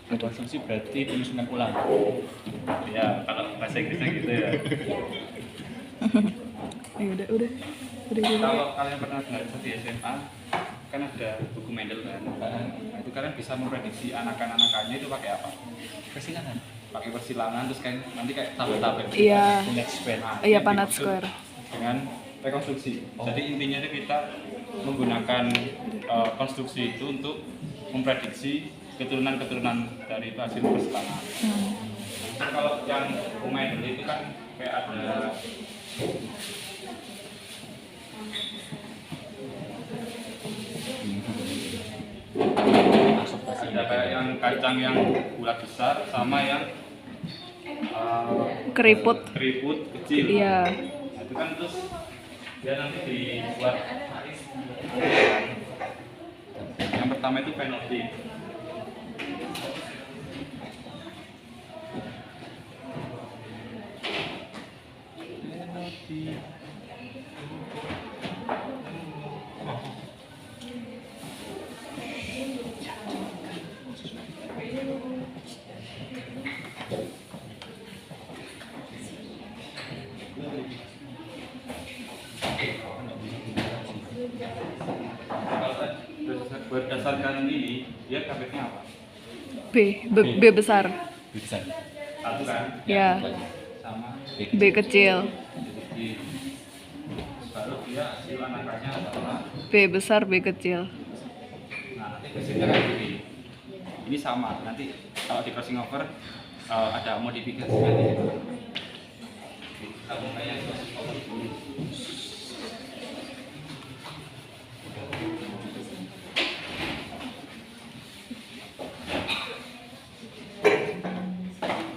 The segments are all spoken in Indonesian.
Rekonstruksi berarti penyusunan ulang. Ya, kalau bahasa Inggrisnya gitu ya. Udah. Kalau kalian pernah belajar di SMA, kan ada buku Mendel kan. Nah, itu kalian bisa memprediksi anakan-anakannya itu pakai apa? Persilangan. Pakai persilangan, terus kan nanti kayak tabel-tabel. Iya. Punnett square. Nah, Iya, yang Punnett dimaksud square. Dengan rekonstruksi. Jadi intinya itu kita menggunakan konstruksi itu untuk memprediksi keturunan-keturunan dari itu hasil persilangan. Nah, kalau yang Mendel itu kan kayak ada ada kayak yang kacang yang bulat besar sama yang Keriput. kecil. Iya. Nah, itu kan terus dia nanti dibuat. Yang pertama itu fenotip. Berdasarkan ini, dia KP-nya apa? B besar. Bisa. Satu kan? Ya. Sama B kecil. jadi baru dia hasil anakannya adalah. B besar, B kecil. Nah, nanti hasilnya kayak gini. Ini sama. Nanti kalau di crossing over ada modifikasinya di situ. Kita mulai yang crossing over dulu.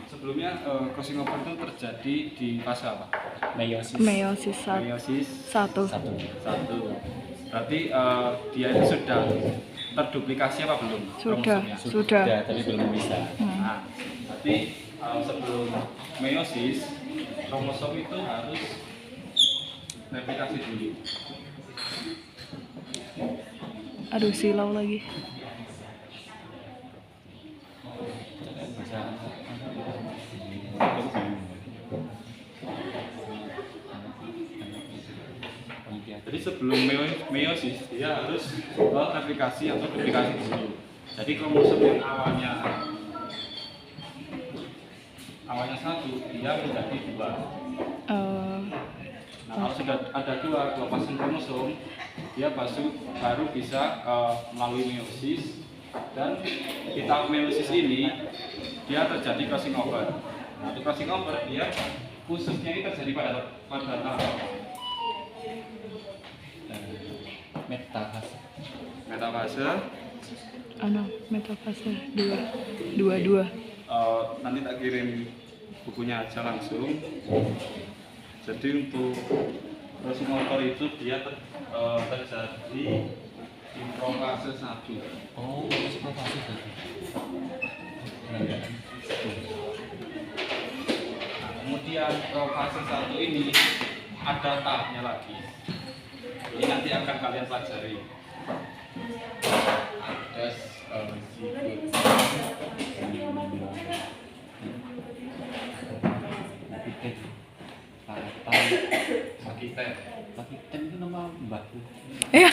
Sebelumnya crossing over itu terjadi di fase apa? Meiosis. Meiosis Meiosis 1. Satu. Berarti dia itu sudah terduplikasi apa belum? Sudah. kromosomnya? Sudah. Tapi belum bisa. Nah, berarti sebelum meiosis kromosom itu harus replikasi dulu. Aduh, silau lagi. Jadi sebelum meiosis dia harus replikasi atau duplikasi dulu. Jadi kromosom yang awalnya satu dia menjadi dua. Nah, kalau sudah ada dua pasang kromosom, dia baru bisa melalui meiosis, dan di tahap meiosis ini dia terjadi crossing over. Nah, di crossing over dia khususnya ini terjadi pada tahap metafase. Metafase 2. Nanti tak kirim bukunya aja langsung. Jadi untuk crossing over itu dia terjadi di profase 1. Oh, masuk profase tadi. Nah, kemudian profase 1 ini ada tahapnya lagi. Ini nanti akan kalian pelajari. Ada Pakiten itu nama mbakku. Ya.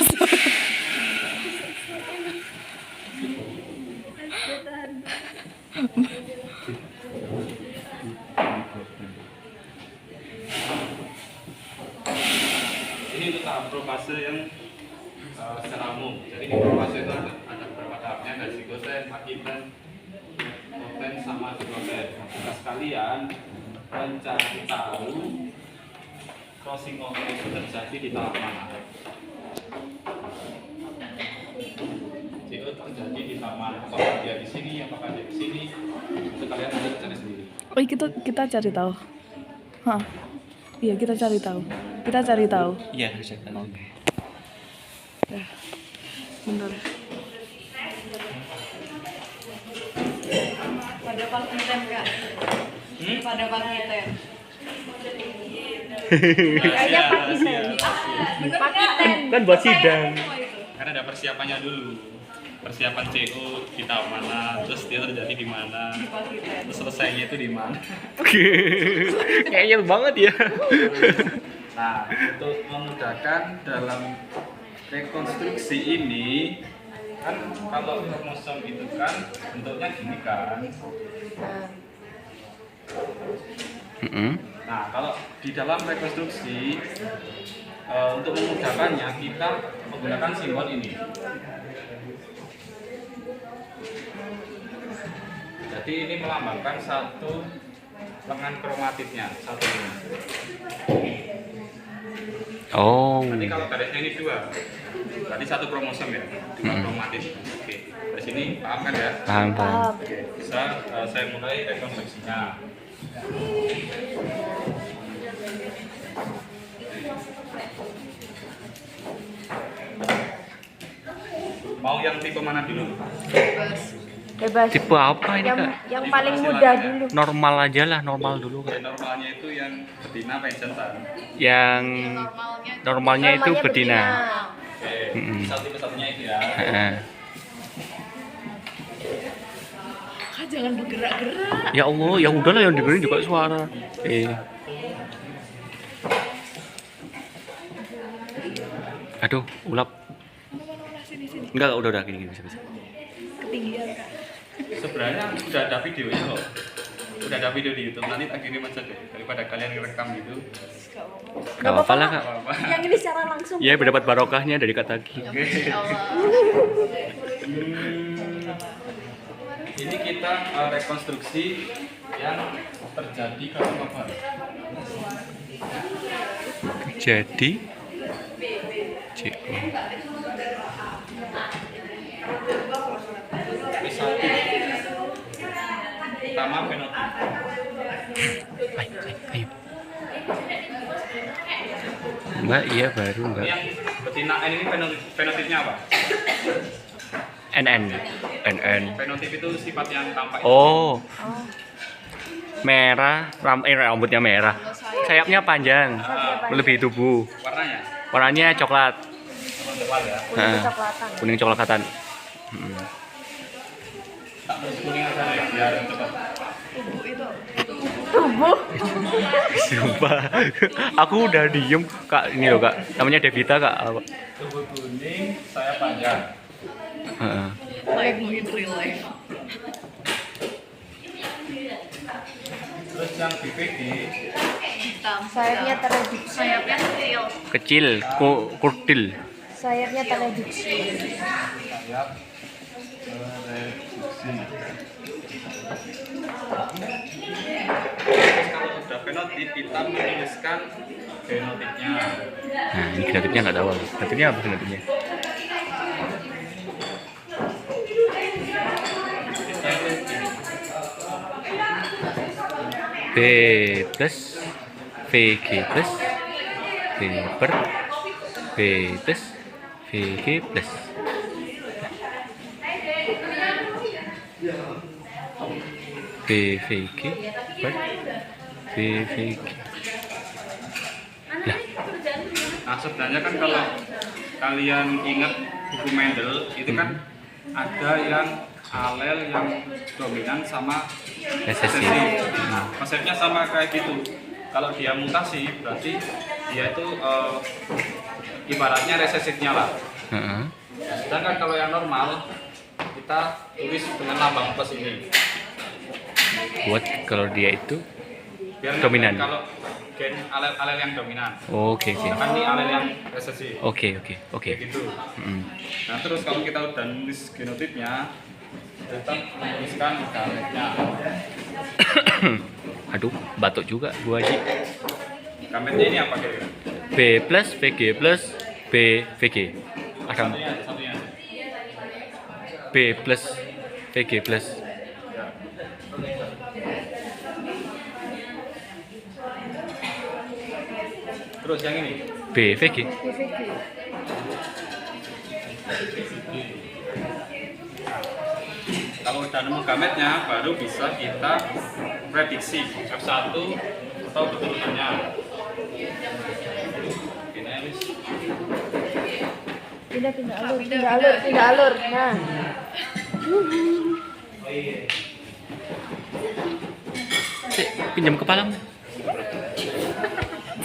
Ini untuk tahap profase yang secara umum. Jadi di profase itu ada beberapa tahapnya, ada zigoten, makiten, koten, sama zigoten. Nah, tugas kalian mencari tahu crossing over itu terjadi di tahap mana. Itu terjadi di tahap mana? Apakah dia di sini, apakah dia di sini? Itu kalian harus cari sendiri. Oh, kita cari tahu. Hah. Iya, kita cari tahu. Iya, bisa tahu. Ya. Bentar. Pada pakiten Kak. Pada pakiten. Kayaknya pakiten. Pakiten. Kan buat sidang. Karena ada persiapannya dulu. persiapan CO di tahap mana, terus dia terjadi di mana, terus selesainya itu di mana. Kayaknya banget ya. Nah, untuk memudahkan dalam rekonstruksi ini, kan kalau kromosom itu kan bentuknya gini kan. Nah, kalau di dalam rekonstruksi untuk memudahkannya kita menggunakan simbol ini. Jadi ini melambangkan satu lengan kromatidnya, satu ini. Oh. Nanti kalau garisnya ini dua, berarti satu kromosom ya, dua kromatid. Oke, dari sini paham kan ya? Paham, paham. Oke, bisa saya mulai rekonstruksinya. Mau yang tipe mana dulu? Bebas. Tipe apa ini, Kak? Yang paling mudah dulu. Normal aja lah, normal dulu, Oke, Kak. normalnya itu yang betina apa yang jantan? Yang normalnya itu betina. Oke, tipe satunya itu ya. Heeh. Kak, jangan bergerak-gerak. Ya Allah, ya udahlah yang dengerin juga suara. Aduh, ulap. Enggak, udah gini bisa. Ketinggian, Kak. Sebenarnya udah ada videonya loh. Udah ada video di YouTube, nanti tak kirim aja deh daripada kalian ngerekam gitu. Gak apa-apa lah, Kak. Yang ini secara langsung. Ya, berdapat barokahnya dari Kak Tagi. Ini kita rekonstruksi yang terjadi kalau apa? Jadi CO. P1 pertama fenotip. Ayo. Mbak, iya baru Ini Mbak. yang betina N ini fenotipnya apa? NN. Fenotip itu sifat yang tampak. Oh. Merah, rambutnya merah. Sayapnya panjang, melebihi tubuh. Warnanya? Warnanya coklat. Coklat ya. Kuning kecoklatan. Kuning coklatan. Tak terus kuning aja ya, biar cepat. Tubuh. Sumpah. Aku udah diem, Kak. Ini loh, Kak. Namanya Devita, Kak. Tubuh kuning, saya panjang. Heeh. Like in real life. Terus yang BPD Sayapnya tereduksi. Sayapnya kecil. Kecil, kurtil. Sayapnya tereduksi. sayap reduksi. Terus kalau sudah fenotip kita menuliskan genotipnya. Nah, ini genotipnya nggak tahu. Genotipnya apa genotipnya? B plus VG plus B per B plus VG plus BVG per BVG. Lah, Nah sebenarnya kan kalau kalian ingat buku Mendel itu kan ada yang alel yang dominan sama resesi. Nah, konsepnya sama kayak gitu. Kalau dia mutasi berarti dia itu ibaratnya resesifnya lah. Heeh. Sedangkan kalau yang normal kita tulis dengan lambang plus ini. Buat kalau dia itu Biar dominan. Kalau gen alel yang dominan. Oke. Kan ini alel yang resesif. Oke. Kayak gitu. Nah terus kalau kita udah nulis genotipnya, kita menuliskan gametnya. Aduh, batuk juga Bu Haji. Gametnya ini apa kira-kira? B plus VG plus B VG. Ada Satunya. B plus VG plus. Ya. Terus yang ini? B VG. Kalau udah nemu gametnya, baru bisa kita prediksi F1 atau keturunannya. Ini Pindah alur. Nah. Sik, pinjam kepalamu.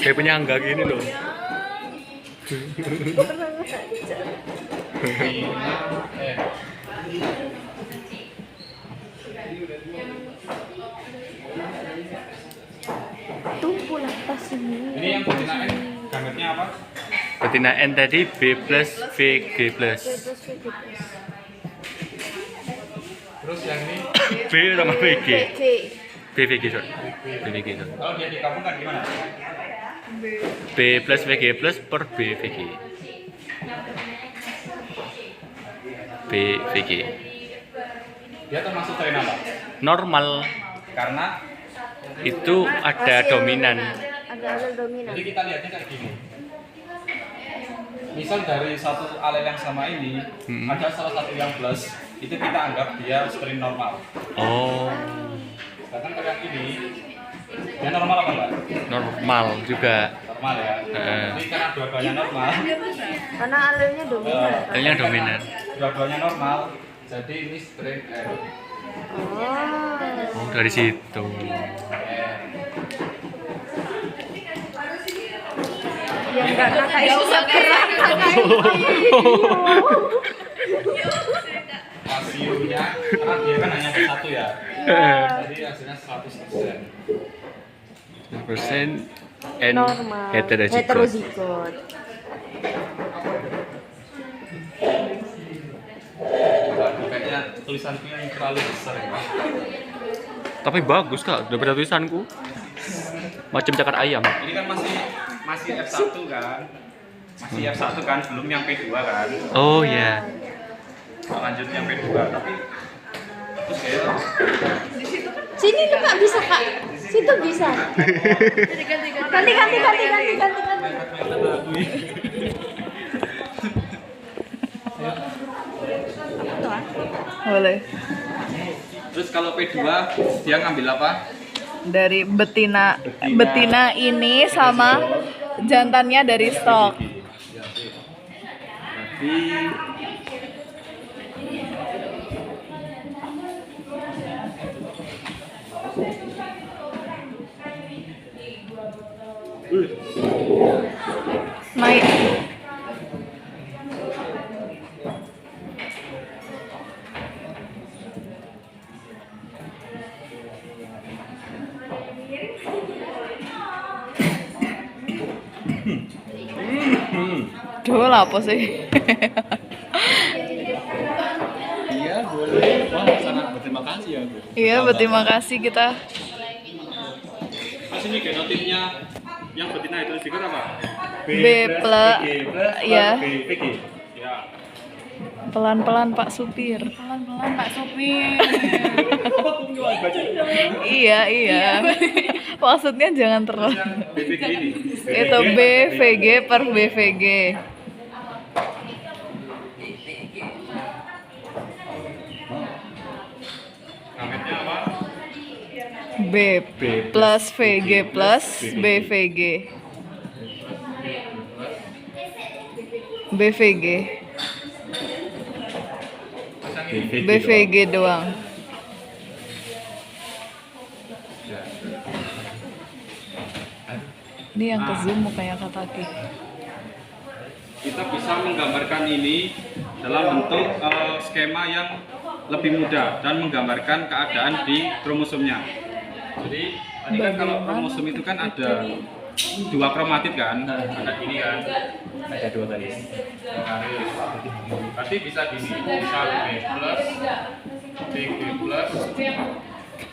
Kayak penyangga gini loh. Tumpu lantas ini. Ini yang betina N gametnya apa? Betina N tadi B plus VG plus. Terus yang ini B sama VG. VG. BVG sorry. BVG sorry. Kalau dia digabungkan gimana? B plus VG plus per BVG. BVG. Dia termasuk strain apa? Normal Karena itu ada dominan. Ada alel dominan. jadi kita lihatnya kayak gini. Misal dari satu alel yang sama ini ada salah satu yang plus, itu kita anggap dia strain normal. Oh, Sedangkan kalau yang ini dia normal apa enggak? normal juga. Normal ya. Jadi karena dua-duanya normal, Karena alelnya dominan. Alelnya dominan. dua-duanya normal, jadi ini strain R. Oh. Oh, dari situ. Ya enggak kakak itu gerak kakak itu. Rasionya, karena dia kan hanya ada satu ya. Jadi hasilnya 100%. Persen N Normal. heterozigot. Heterozigot. Waduh, kayaknya tulisanku yang terlalu besar ya. Tapi bagus kak, daripada tulisanku. Macam cakar ayam. Ini kan masih F1 kan? Masih F1 kan, belum yang P2 kan? Oh ya. Lanjut yang P2, tapi terus kayak Sini tuh kak bisa kak. Situ bisa. Ganti. Boleh. terus kalau P2 dia ngambil apa? Dari betina ini sama jantannya dari stok. Berarti Naik. Duh, lah apa sih? iya boleh. Wah, sangat berterima kasih ya Bu. Iya, berterima kasih kita. Pas ini genotifnya yang betina itu disebut apa? B plus, ya. VG. Ya. Pelan-pelan Pak Supir. Pelan-pelan Pak Supir. Iya. Maksudnya jangan terlalu. Yang BVG ini. Itu BVG per BVG. Gametnya apa? B plus VG plus BVG. BVG. BVG doang. Ini yang ke zoom mukanya Kak Taki. Kita bisa menggambarkan ini dalam bentuk skema yang lebih mudah dan menggambarkan keadaan di kromosomnya. Jadi tadi kan kalau kromosom itu kan ada dua kromatid kan, ada gini kan, ada dua garis. Berarti bisa gini, bisa B plus, VG plus,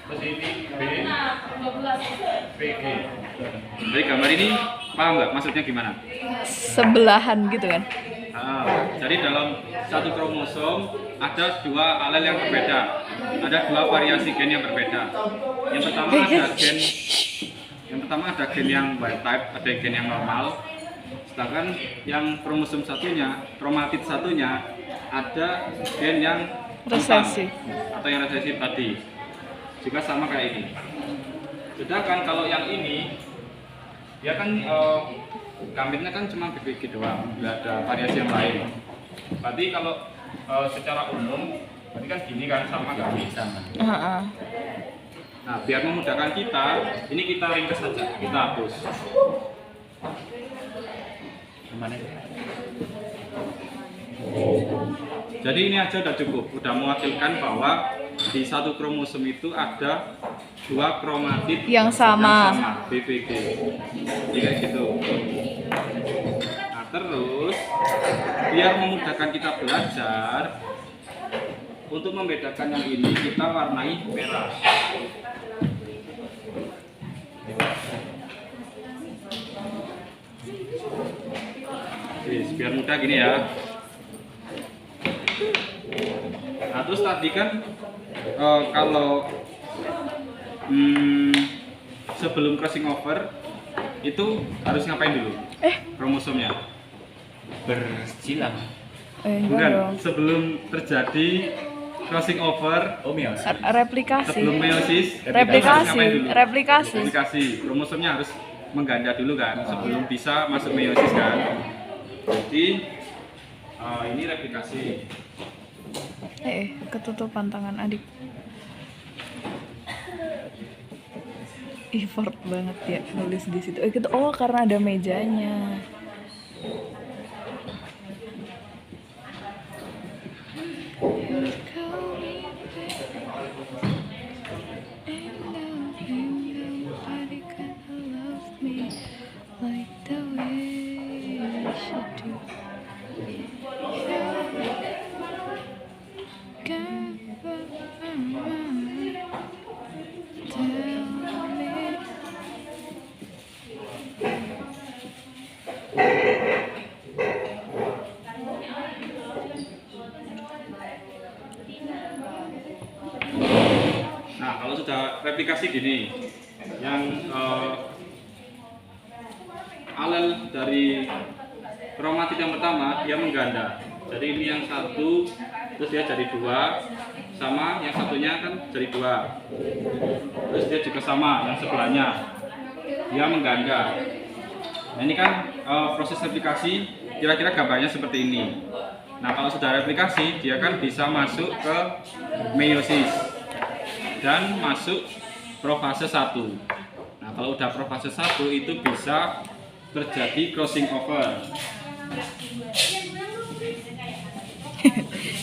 terus ini B, VG. Jadi gambar ini paham nggak maksudnya gimana? Sebelahan gitu kan. Jadi dalam satu kromosom ada dua alel yang berbeda, ada dua variasi gen yang berbeda. Yang pertama ada gen yang wild type, ada gen yang normal. Sedangkan yang kromosom satunya, kromatid satunya ada gen yang Resesi. atau yang resesi tadi. Juga sama kayak ini. Sedangkan kalau yang ini dia kan gametnya kan cuma BVG doang, nggak ada variasi yang lain. Berarti kalau secara umum Berarti kan gini kan sama kan? Sama. Heeh. Nah, biar memudahkan kita, ini kita ringkas saja, kita hapus. Gimana? Jadi ini aja udah cukup, udah mewakilkan bahwa di satu kromosom itu ada 2 kromatid Yang sama. BPG. Jadi kayak gitu. Nah, terus biar memudahkan kita belajar, untuk membedakan yang ini kita warnai merah. Biar mudah gini ya. Nah, terus tadi kan kalau sebelum crossing over itu harus ngapain dulu? Kromosomnya. Bersilang. Enggak Bukan, dong. sebelum terjadi crossing over, Oh, meiosis. Replikasi. sebelum meiosis, Replikasi. harus ngapain dulu? Replikasi. Replikasi. Kromosomnya harus mengganda dulu kan, sebelum bisa masuk meiosis kan. Jadi ini replikasi. Ketutupan tangan adik. Effort banget ya nulis di situ. Oh, karena ada mejanya. Nah, kalau sudah replikasi gini, yang alel dari kromatid yang pertama dia mengganda. Jadi ini yang satu, terus dia jadi 2, sama yang satunya kan jadi 2. Terus dia juga sama yang sebelahnya, dia mengganda. Nah, ini kan proses replikasi, kira-kira gambarnya seperti ini. Nah, kalau sudah replikasi, dia kan bisa masuk ke meiosis dan masuk profase 1. Nah, kalau udah profase 1 itu bisa terjadi crossing over.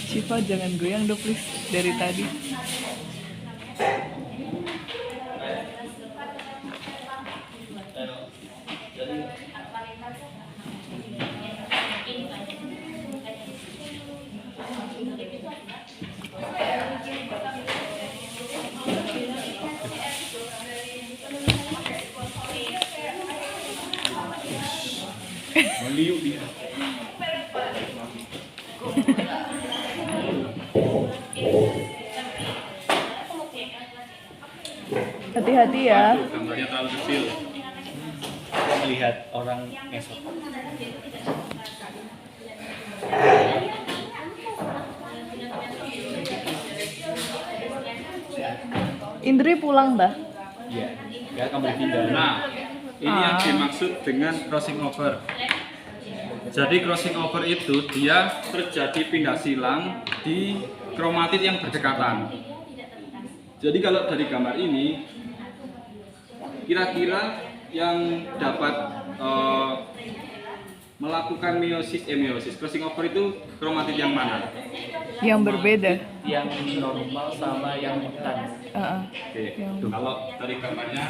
Syifa jangan goyang dong please dari tadi. Meliuk dia. Hati-hati ya. Waduh, gambarnya terlalu kecil. Melihat orang ngesot. Indri pulang dah. Iya. Ya kembali pindah. Nah, ini yang dimaksud dengan crossing over. Jadi crossing over itu dia terjadi pindah silang di kromatid yang berdekatan. Jadi kalau dari gambar ini, kira-kira yang dapat melakukan meiosis crossing over itu kromatid yang mana? Yang berbeda. Yang normal sama yang mutan. Oke, Yang- kalau dari gambarnya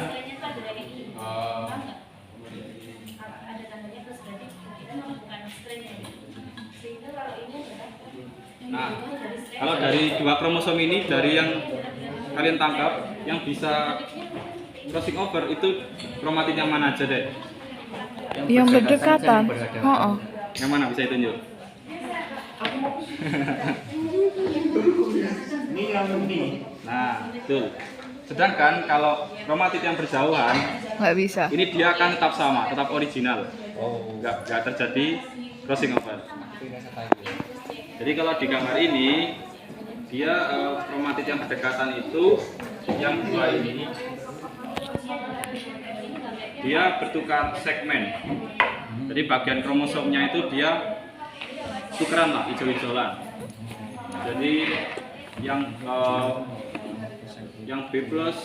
nah, kalau dari 2 kromosom ini, dari yang kalian tangkap, yang bisa crossing over itu kromatid yang mana aja deh? Yang berdekatan. Berhadapan. Heeh. Yang mana bisa ditunjuk? Ini yang ini. Nah, betul. Sedangkan kalau kromatid yang berjauhan, Nggak bisa. ini dia akan tetap sama, tetap original. Oh. Nggak terjadi crossing over. Jadi kalau di gambar ini, dia kromatid yang berdekatan itu, yang 2 ini, dia bertukar segmen. Jadi bagian kromosomnya itu dia tukeran lah, hijau-hijauan. Jadi yang B plus,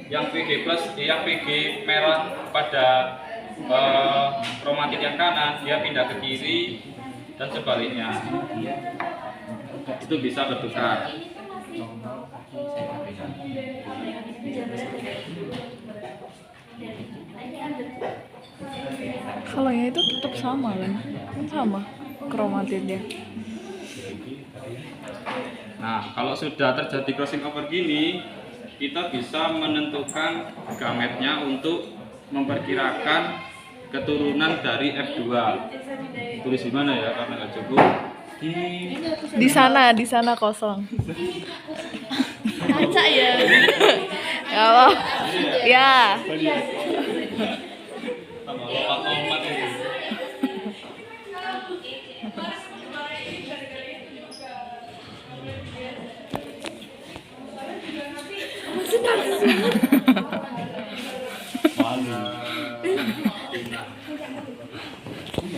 yang VG plus, yang VG merah pada kromatit yang kanan dia pindah ke kiri dan sebaliknya. Itu bisa bertukar. Kalau yang itu tetap sama kan? Kan sama kromatitnya. Nah, kalau sudah terjadi crossing over gini, kita bisa menentukan gametnya untuk memperkirakan keturunan dari F2. Tulis di mana ya? Karena nggak cukup. Di sana kosong. Baca ya. Ya Allah. Ya. Sama lompat-lompat ini.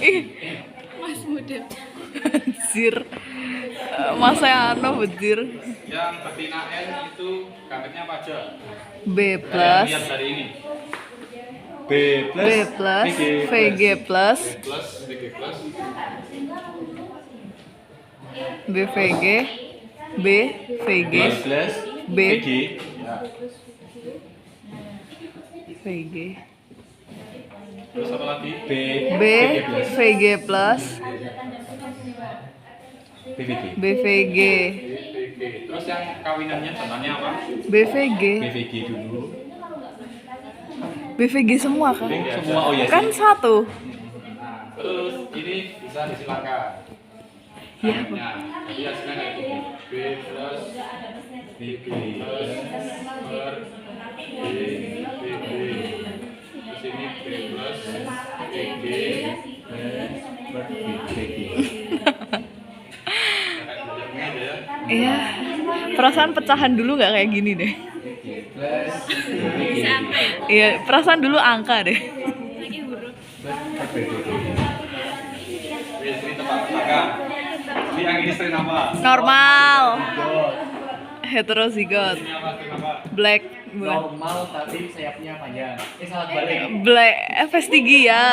Ih, Mas muda. Anjir. Masa yang anu bejir. Yang betina N itu gametnya apa aja? B Lihat plus, dari ini. B B plus, VG plus, Plus, VG plus, BVG, BVG, plus B, VG. VG, terus apa lagi? B B, VG plus, BVG. BVG, BVG. Terus yang kawinannya contohnya apa? BVG, BVG dulu. BVG semua kan? Semua oh ya Kan sih. satu. Nah, terus ini bisa disilakan. Iya, Gametnya. Jadi hasilnya kayak gini. B plus BVG. per B, BB. Terus ini B plus BG. BVG. Kayak belajarnya aja ya. Iya. Perasaan pecahan dulu nggak kayak gini deh. Plus Bisa apa ya? Iya, perasaan dulu angka deh. Lagi huruf. BVG. Wih, ini tebak-tebakan. Ini yang ini strain apa? Normal. Heterozigot. Ini apa strain apa? Black. Normal tapi sayapnya panjang. Salah balik. Black. FS3 ya.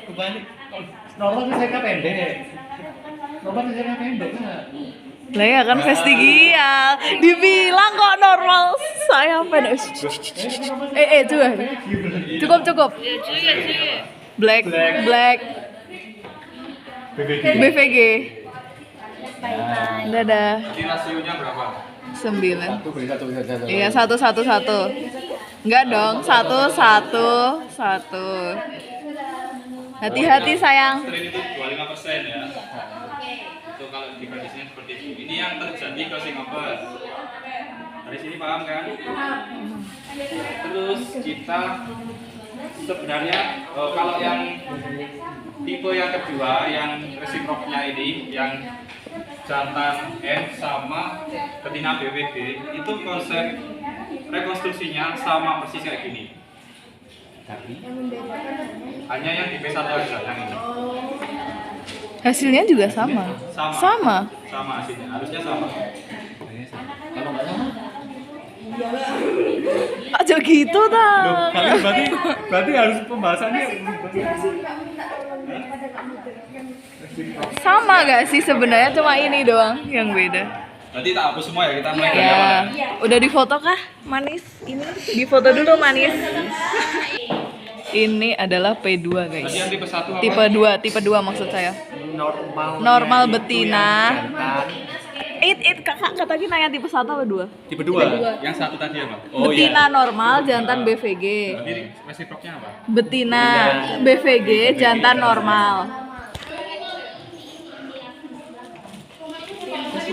Kebalik. Normal itu sayapnya pendek. Normal itu sayapnya pendek kan? Lah ya kan FS3 ya. Dibilang kok normal saya pendek. Coba. Cukup. Ya cuy, ya cuy. Black. BVG. BVG. Dadah. Ini rasionya berapa? 9. Satu beri satu. Iya, 1. Enggak dong, 1. Hati-hati sayang. Strain itu 25% ya. Itu kalau di kondisinya seperti ini. Ini yang terjadi crossing over. Dari sini paham kan? Terus kita sebenarnya kalau yang tipe yang kedua yang reciprocnya ini yang jantan N sama betina BWG itu konsep rekonstruksinya sama persis kayak gini. Hanya yang di B1 aja yang ini. Hasilnya juga sama. Sama. Sama hasilnya, harusnya sama. Kalau nggak sama. Aja gitu dah. Berarti harus pembahasannya. Sama gak sih sebenarnya, cuma ini doang yang beda. Berarti tak hapus semua ya, kita mulai dari awal Ya, ya. udah difoto kah manis? Ini difoto dulu manis. Ini adalah P2 guys. Tadi yang tipe 1 apa? Tipe 2 maksud saya. Normal. Normal betina. Kakak tadi nanya tipe 1 apa 2? Tipe 2. Yang satu tadi apa? Betina normal, jantan BVG. Berarti reciprocnya apa? Betina BVG, jantan normal.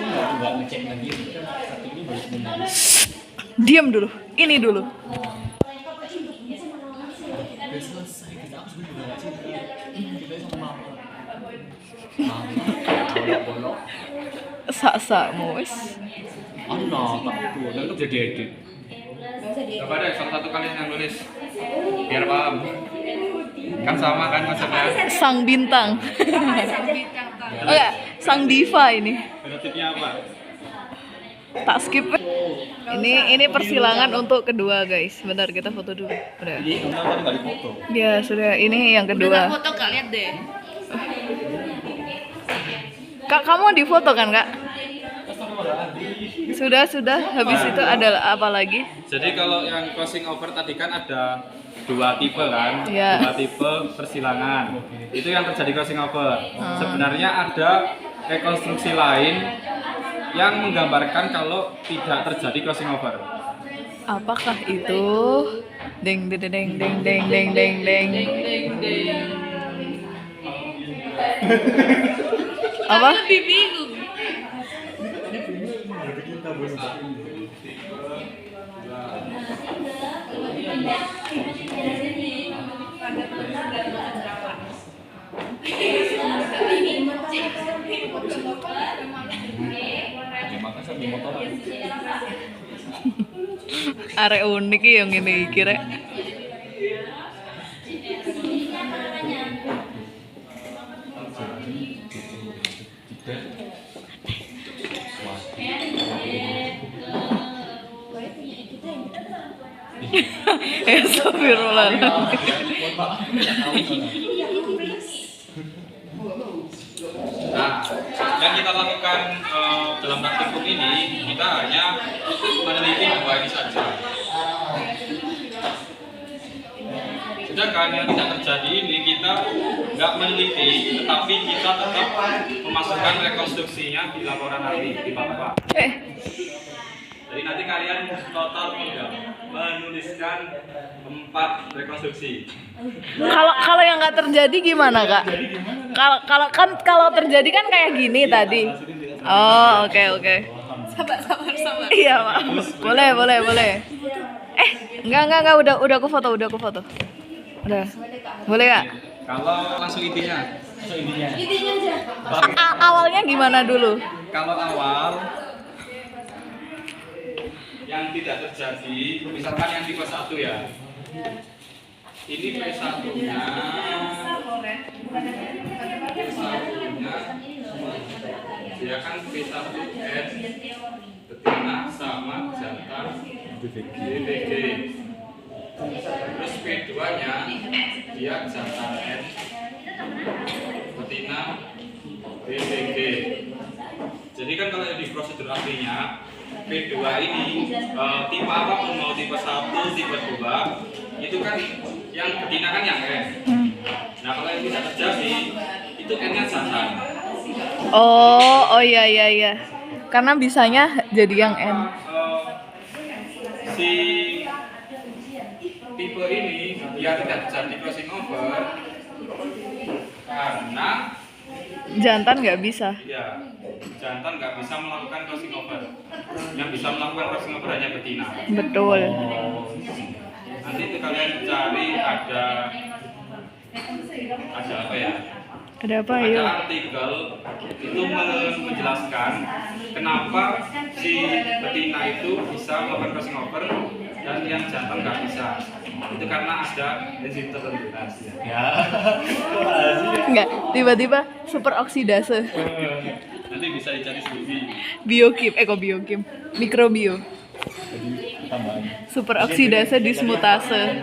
Enggak ngecek lagi. Satu ini baru sebenarnya. Diam dulu. Ini dulu. Udah selesai kita aku sebenarnya juga nggak cinta. Kita sama mama. Bolok. Sak-sakmu wis. Anak takku, nanti tuh jadi edit. Coba deh, salah satu kalian yang nulis biar paham. Kan sama kan konsepnya? Sang bintang. Oh ya, Sang diva ini. Fenotipnya apa? Tak skip. Ini persilangan untuk kedua guys. Bentar kita foto dulu. Udah. Ini tadi nggak dipoto. Ya sudah. Ini yang Udah kedua. foto gak lihat deh. Kak, kamu di foto kan kak? Sudah. Habis itu ada apa lagi? Jadi kalau yang crossing over tadi kan ada dua tipe kan, Iya. dua tipe persilangan. Itu yang terjadi crossing over. Sebenarnya ada rekonstruksi lain yang menggambarkan kalau tidak terjadi crossing over. Apakah itu? Deng deng deng deng deng deng deng deng. Apa? Lebih bingung. Arek unik ya yang ini kira. Astagfirullahaladzim. Nah, yang kita lakukan dalam praktikum ini, kita hanya meneliti dua ini saja. Sedangkan yang tidak terjadi ini kita nggak meneliti, tetapi kita tetap memasukkan rekonstruksinya di laporan ahli di Bapak. Jadi nanti kalian total menuliskan 4 rekonstruksi. Kalau yang nggak terjadi gimana kak? Kalau terjadi kan kayak gini tadi. Oh oke. Sabar. Iya pak. Boleh. Enggak. Udah aku foto. Udah. Boleh kak? Kalau langsung intinya. Intinya aja. Awalnya gimana dulu? Kalau awal yang tidak terjadi, misalkan yang tipe 1 ya. Ini P1-nya. Dia kan P1N betina sama jantan DVG. Terus P2-nya dia jantan N betina DVG. Jadi kan kalau di prosedur aslinya P2 ini tipe apapun, mau tipe 1, tipe 2 itu kan yang betina kan yang N. Nah kalau yang tidak terjadi itu N-nya jantan. Oh iya. Karena bisanya jadi yang N. Si tipe ini dia tidak terjadi crossing over karena Jantan nggak bisa. ya jantan nggak bisa melakukan crossing over. Yang bisa melakukan crossing over hanya betina. Betul. Nanti itu kalian cari ada apa ya? Ada apa Ada ya? artikel itu menjelaskan kenapa si betina itu bisa melakukan crossing over dan yang jantan nggak bisa. Itu karena ada enzim tertentu ya. Enggak, tiba-tiba super oksidase. Nanti bisa dicari sendiri. Biokim, biokim? Mikrobio. Super oksidase dismutase.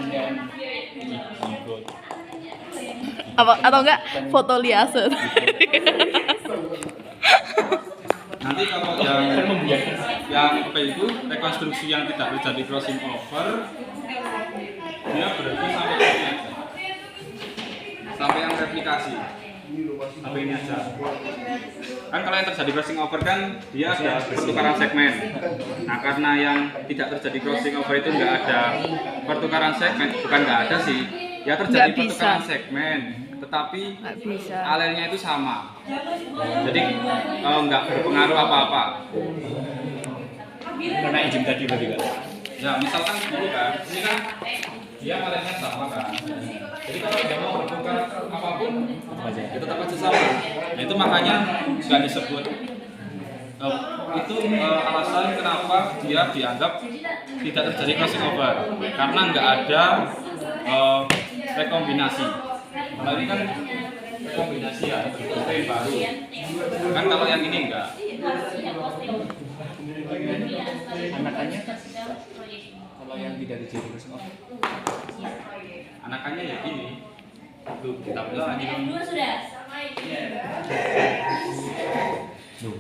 Atau enggak fotoliase. Nanti kalau yang apa itu rekonstruksi yang tidak terjadi crossing over, dia berarti sampai ini aja. Sampai yang replikasi. Sampai ini aja. Kan kalau yang terjadi crossing over kan dia ada pertukaran segmen. Nah karena yang tidak terjadi crossing over itu nggak ada pertukaran segmen, bukan nggak ada sih. Ya terjadi pertukaran segmen, tetapi alelnya itu sama. Jadi nggak berpengaruh apa-apa. Karena enzim tadi berarti kan? Ya misalkan dulu kan, ini kan dia alelnya sama kan. Jadi kalau dia mau bertukar apapun, ya tetap aja sama. Nah itu makanya nggak disebut. Itu alasan kenapa dia dianggap tidak terjadi crossing over, karena nggak ada rekombinasi. Kalau ini kan rekombinasi ya, protein baru. Kan kalau yang ini enggak. Anakannya kalau yang tidak dijadi semua. Anakannya ya ini. Tuh, kita bilang lagi. Loh.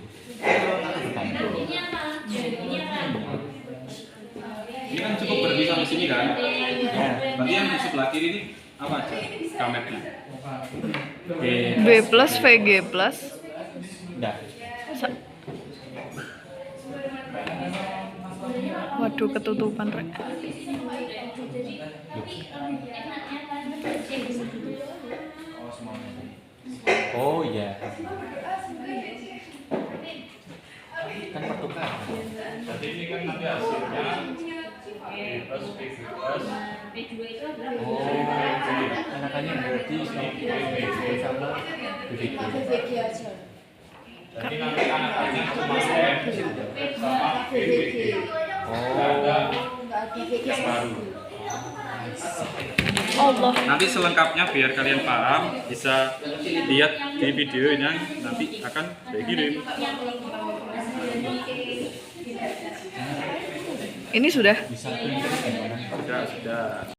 Ini kan cukup berhenti sampai sini kan? Berarti yang di sebelah kiri ini apa aja? Kametnya. B plus VG plus. Enggak. Sa- Waduh ketutupan rek. Oh iya. Kan pertukaran. Jadi ini kan nanti hasilnya B plus B plus Oh, anakannya berarti sama BVG. jadi nanti anakannya cuma M sama BVG. Nggak ada yang baru. Allah. Nanti selengkapnya biar kalian paham bisa lihat di video yang nanti akan saya kirim. Ini sudah. Bisa printer gimana? Sudah.